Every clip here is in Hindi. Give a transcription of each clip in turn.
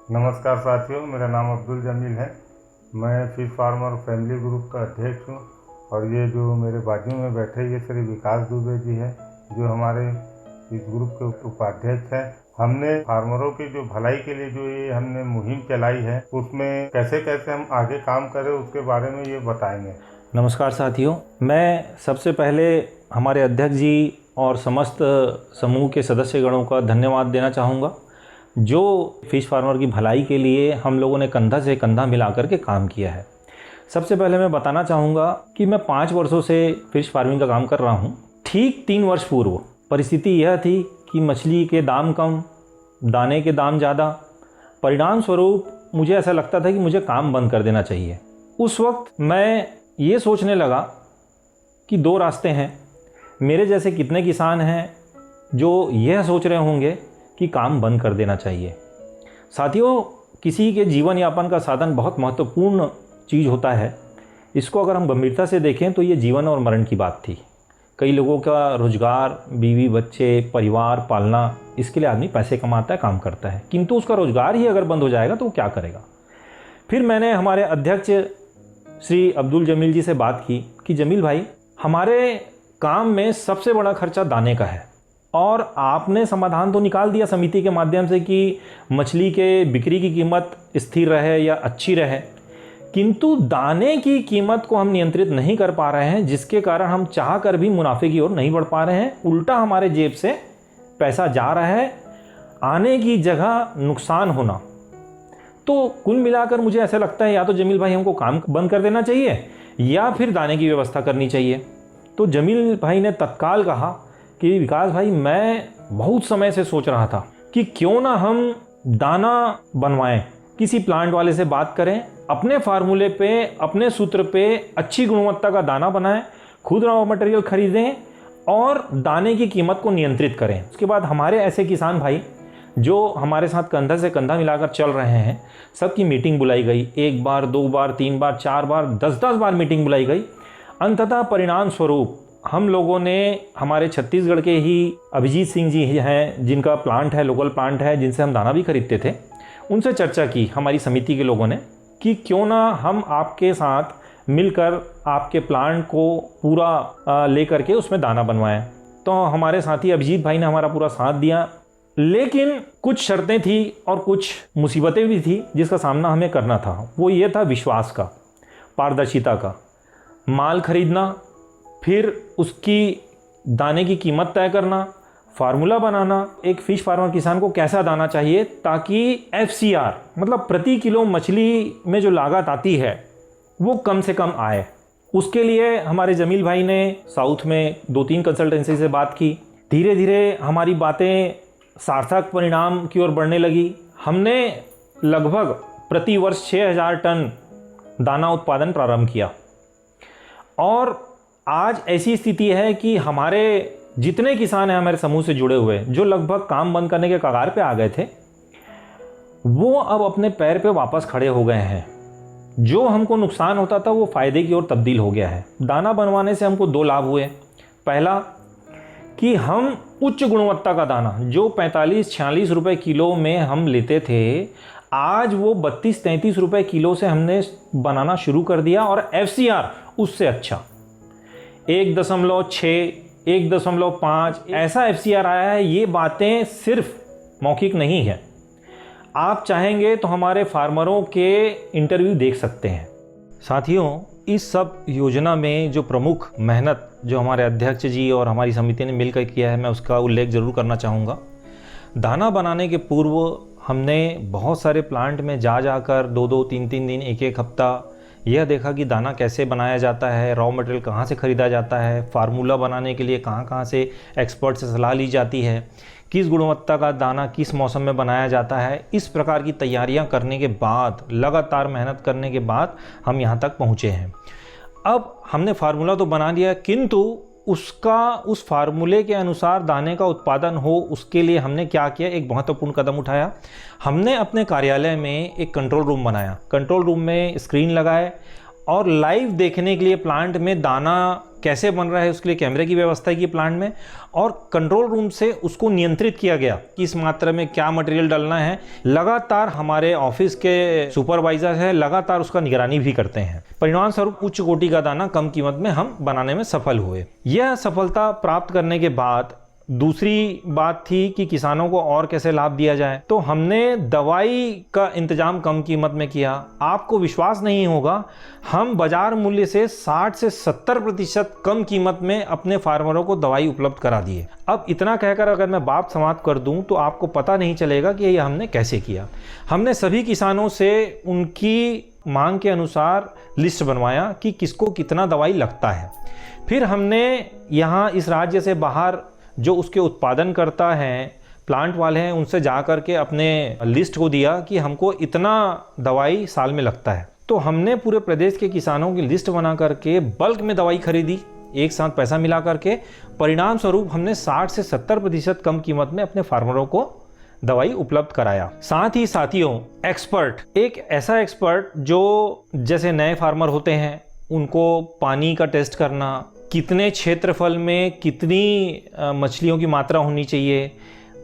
नमस्कार साथियों, मेरा नाम अब्दुल जमील है। मैं फिश फार्मर फैमिली ग्रुप का अध्यक्ष हूँ और ये जो मेरे बाजू में बैठे ये श्री विकास दुबे जी हैं, जो हमारे इस ग्रुप के उपाध्यक्ष हैं। हमने फार्मरों की जो भलाई के लिए जो ये हमने मुहिम चलाई है, उसमें कैसे कैसे हम आगे काम करें उसके बारे में ये बताएंगे। नमस्कार साथियों, मैं सबसे पहले हमारे अध्यक्ष जी और समस्त समूह के सदस्यगणों का धन्यवाद देना चाहूँगा, जो फ़िश फार्मर की भलाई के लिए हम लोगों ने कंधा से कंधा मिलाकर के काम किया है। सबसे पहले मैं बताना चाहूँगा कि मैं 5 वर्षों से फ़िश फार्मिंग का काम कर रहा हूँ। ठीक 3 वर्ष पूर्व परिस्थिति यह थी कि मछली के दाम कम, दाने के दाम ज़्यादा। परिणाम स्वरूप मुझे ऐसा लगता था कि मुझे काम बंद कर देना चाहिए। उस वक्त मैं ये सोचने लगा कि 2 रास्ते हैं। मेरे जैसे कितने किसान हैं जो यह सोच रहे होंगे कि काम बंद कर देना चाहिए। साथियों, किसी के जीवन यापन का साधन बहुत महत्वपूर्ण चीज़ होता है। इसको अगर हम गंभीरता से देखें तो ये जीवन और मरण की बात थी। कई लोगों का रोज़गार, बीवी बच्चे, परिवार पालना, इसके लिए आदमी पैसे कमाता है, काम करता है, किंतु उसका रोज़गार ही अगर बंद हो जाएगा तो वो क्या करेगा। फिर मैंने हमारे अध्यक्ष श्री अब्दुल जमील जी से बात की कि जमील भाई, हमारे काम में सबसे बड़ा खर्चा दाने का है और आपने समाधान तो निकाल दिया समिति के माध्यम से कि मछली के बिक्री की कीमत स्थिर रहे या अच्छी रहे, किंतु दाने की कीमत को हम नियंत्रित नहीं कर पा रहे हैं, जिसके कारण हम चाह कर भी मुनाफे की ओर नहीं बढ़ पा रहे हैं। उल्टा हमारे जेब से पैसा जा रहा है, आने की जगह नुकसान होना। तो कुल मिलाकर मुझे ऐसा लगता है या तो जमील भाई हमको काम बंद कर देना चाहिए या फिर दाने की व्यवस्था करनी चाहिए। तो जमील भाई ने तत्काल कहा कि विकास भाई, मैं बहुत समय से सोच रहा था कि क्यों ना हम दाना बनवाएं, किसी प्लांट वाले से बात करें, अपने फार्मूले पे, अपने सूत्र पे अच्छी गुणवत्ता का दाना बनाएं, खुद रॉ मटेरियल खरीदें और दाने की कीमत को नियंत्रित करें। उसके बाद हमारे ऐसे किसान भाई जो हमारे साथ कंधा से कंधा मिलाकर चल रहे हैं, सबकी मीटिंग बुलाई गई। 1 बार, 2 बार, 3 बार, 4 बार, 10-10 बार मीटिंग बुलाई गई। अंततः परिणाम स्वरूप हम लोगों ने हमारे छत्तीसगढ़ के ही अभिजीत सिंह जी हैं, जिनका प्लांट है, लोकल प्लांट है, जिनसे हम दाना भी खरीदते थे, उनसे चर्चा की हमारी समिति के लोगों ने कि क्यों ना हम आपके साथ मिलकर आपके प्लांट को पूरा लेकर के उसमें दाना बनवाएं। तो हमारे साथी अभिजीत भाई ने हमारा पूरा साथ दिया, लेकिन कुछ शर्तें थी और कुछ मुसीबतें भी थी जिसका सामना हमें करना था। वो ये था विश्वास का, पारदर्शिता का, माल खरीदना, फिर उसकी दाने की कीमत तय करना, फार्मूला बनाना, एक फ़िश फार्मर किसान को कैसा दाना चाहिए ताकि FCR मतलब प्रति किलो मछली में जो लागत आती है वो कम से कम आए। उसके लिए हमारे जमील भाई ने साउथ में 2-3 कंसल्टेंसी से बात की। धीरे धीरे हमारी बातें सार्थक परिणाम की ओर बढ़ने लगी। हमने लगभग प्रति वर्ष 6000 टन दाना उत्पादन प्रारंभ किया और आज ऐसी स्थिति है कि हमारे जितने किसान हैं हमारे समूह से जुड़े हुए, जो लगभग काम बंद करने के कगार पे आ गए थे, वो अब अपने पैर पे वापस खड़े हो गए हैं। जो हमको नुकसान होता था वो फ़ायदे की ओर तब्दील हो गया है। दाना बनवाने से हमको 2 लाभ हुए। पहला कि हम उच्च गुणवत्ता का दाना जो 45-46 रुपये किलो में हम लेते थे, आज वो 32-33 रुपये किलो से हमने बनाना शुरू कर दिया और FCR उससे अच्छा 1.6, 1.5 ऐसा FCR आया है। ये बातें सिर्फ मौखिक नहीं है, आप चाहेंगे तो हमारे फार्मरों के इंटरव्यू देख सकते हैं। साथियों, इस सब योजना में जो प्रमुख मेहनत जो हमारे अध्यक्ष जी और हमारी समिति ने मिलकर किया है, मैं उसका उल्लेख ज़रूर करना चाहूँगा। दाना बनाने के पूर्व हमने बहुत सारे प्लांट में जाकर 2-2, 3-3 दिन, 1-1 हफ्ता यह देखा कि दाना कैसे बनाया जाता है, रॉ मटेरियल कहाँ से ख़रीदा जाता है, फार्मूला बनाने के लिए कहाँ कहाँ से एक्सपर्ट से सलाह ली जाती है, किस गुणवत्ता का दाना किस मौसम में बनाया जाता है। इस प्रकार की तैयारियां करने के बाद, लगातार मेहनत करने के बाद हम यहाँ तक पहुँचे हैं। अब हमने फार्मूला तो बना लिया, किंतु उस फार्मूले के अनुसार दाने का उत्पादन हो, उसके लिए हमने क्या किया, एक महत्वपूर्ण कदम उठाया। हमने अपने कार्यालय में एक कंट्रोल रूम बनाया। कंट्रोल रूम में स्क्रीन लगाए और लाइव देखने के लिए प्लांट में दाना कैसे बन रहा है उसके लिए कैमरे की व्यवस्था की प्लांट में, और कंट्रोल रूम से उसको नियंत्रित किया गया कि इस मात्रा में क्या मटेरियल डालना है। लगातार हमारे ऑफिस के सुपरवाइजर है, लगातार उसका निगरानी भी करते हैं। परिणाम स्वरूप उच्च कोटि का दाना कम कीमत में हम बनाने में सफल हुए। यह सफलता प्राप्त करने के बाद दूसरी बात थी कि किसानों को और कैसे लाभ दिया जाए। तो हमने दवाई का इंतजाम कम कीमत में किया। आपको विश्वास नहीं होगा, हम बाजार मूल्य से 60 से 70% कम कीमत में अपने फार्मरों को दवाई उपलब्ध करा दिए। अब इतना कहकर अगर मैं बात समाप्त कर दूं तो आपको पता नहीं चलेगा कि ये हमने कैसे किया। हमने सभी किसानों से उनकी मांग के अनुसार लिस्ट बनवाया कि किसको कितना दवाई लगता है। फिर हमने यहाँ इस राज्य से बाहर जो उसके उत्पादन करता है, प्लांट वाले हैं, उनसे जा कर के अपने लिस्ट को दिया कि हमको इतना दवाई साल में लगता है। तो हमने पूरे प्रदेश के किसानों की लिस्ट बना करके बल्क में दवाई खरीदी, एक साथ पैसा मिला करके। परिणाम स्वरूप हमने 60 से 70% कम कीमत में अपने फार्मरों को दवाई उपलब्ध कराया। साथ ही साथियों, एक्सपर्ट, एक ऐसा एक्सपर्ट जो जैसे नए फार्मर होते हैं उनको पानी का टेस्ट करना, कितने क्षेत्रफल में कितनी मछलियों की मात्रा होनी चाहिए,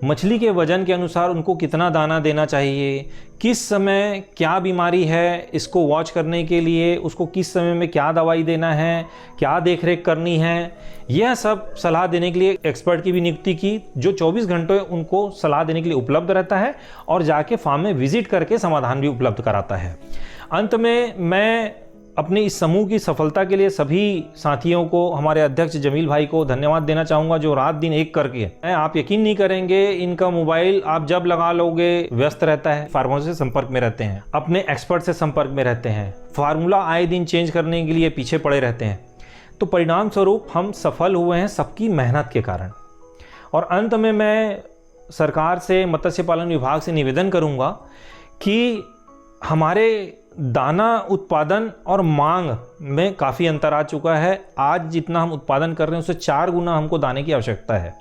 मछली के वजन के अनुसार उनको कितना दाना देना चाहिए, किस समय क्या बीमारी है इसको वॉच करने के लिए उसको किस समय में क्या दवाई देना है, क्या देखरेख करनी है, यह सब सलाह देने के लिए एक्सपर्ट की भी नियुक्ति की, जो 24 घंटे उनको सलाह देने के लिए उपलब्ध रहता है और जाके फार्म में विजिट करके समाधान भी उपलब्ध कराता है। अंत में मैं अपने इस समूह की सफलता के लिए सभी साथियों को, हमारे अध्यक्ष जमील भाई को धन्यवाद देना चाहूँगा, जो रात दिन एक करके, आप यकीन नहीं करेंगे, इनका मोबाइल आप जब लगा लोगे व्यस्त रहता है। फार्मर से संपर्क में रहते हैं, अपने एक्सपर्ट से संपर्क में रहते हैं, फार्मूला आए दिन चेंज करने के लिए पीछे पड़े रहते हैं। तो परिणाम स्वरूप हम सफल हुए हैं सबकी मेहनत के कारण। और अंत में मैं सरकार से, मत्स्य पालन विभाग से निवेदन करूँगा कि हमारे दाना उत्पादन और मांग में काफ़ी अंतर आ चुका है। आज जितना हम उत्पादन कर रहे हैं उससे 4 गुना हमको दाने की आवश्यकता है।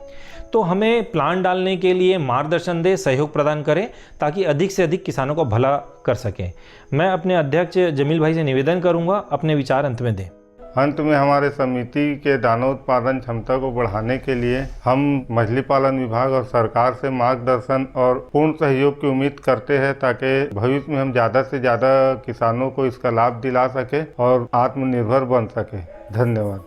तो हमें प्लांट डालने के लिए मार्गदर्शन दे, सहयोग प्रदान करें ताकि अधिक से अधिक किसानों को भला कर सकें। मैं अपने अध्यक्ष जमील भाई से निवेदन करूंगा, अपने विचार अंत में दें। अंत में हमारे समिति के दाना उत्पादन क्षमता को बढ़ाने के लिए हम मछली पालन विभाग और सरकार से मार्गदर्शन और पूर्ण सहयोग की उम्मीद करते हैं ताकि भविष्य में हम ज़्यादा से ज़्यादा किसानों को इसका लाभ दिला सके और आत्मनिर्भर बन सके। धन्यवाद।